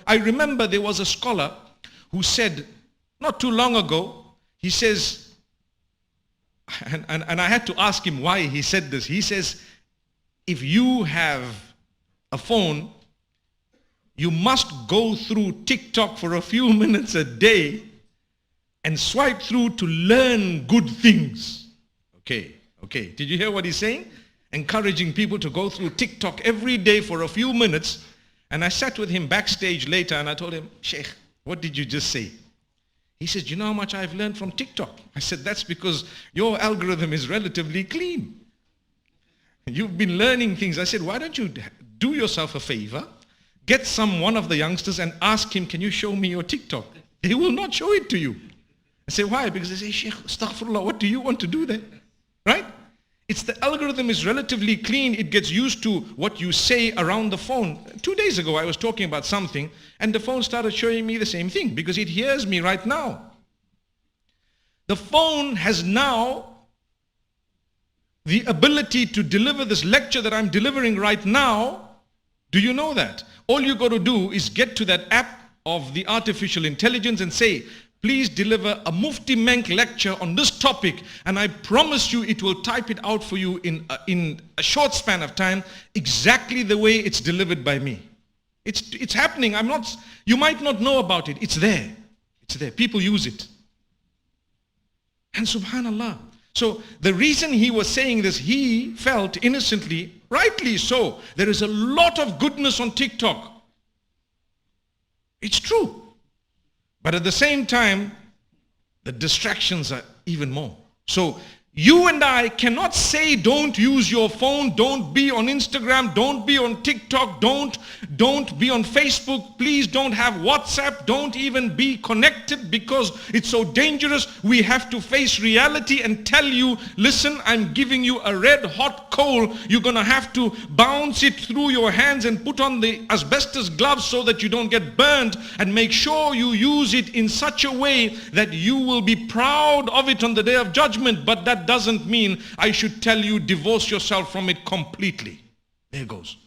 I remember there was a scholar who said, not too long ago, he says, and I had to ask him why he said this. He says, if you have a phone, you must go through TikTok for a few minutes a day and swipe through to learn good things. Okay. Did you hear what he's saying? Encouraging people to go through TikTok every day for a few minutes. And I sat with him backstage later and I told him, Sheikh, what did you just say? He said, you know how much I've learned from TikTok? I said, that's because your algorithm is relatively clean. You've been learning things. I said, why don't you do yourself a favor? Get one of the youngsters and ask him, can you show me your TikTok? He will not show it to you. I say, why? Because they say, Sheikh, astaghfirullah, what do you want to do there? Right? It's the algorithm is relatively clean. It gets used to what you say around the phone. 2 days ago, I was talking about something and the phone started showing me the same thing because it hears me right now. The phone has now the ability to deliver this lecture that I'm delivering right now. Do you know that? All you got to do is get to that app of the artificial intelligence and say, please deliver a Mufti Menk lecture on this topic, and I promise you it will type it out for you in a short span of time, exactly the way it's delivered by me. It's happening. You might not know about it. It's there. It's there. People use it. And subhanallah. So the reason he was saying this, he felt innocently, rightly so, there is a lot of goodness on TikTok. It's true. But at the same time, the distractions are even more. So you and I cannot say don't use your phone, don't be on Instagram, don't be on TikTok, don't be on Facebook, please don't have WhatsApp, don't even be connected because it's so dangerous. We have to face reality and tell you, listen, I'm giving you a red hot coal. You're going to have to bounce it through your hands and put on the asbestos gloves so that you don't get burned, and make sure you use it in such a way that you will be proud of it on the day of judgment. But that doesn't mean I should tell you divorce yourself from it completely. There it goes.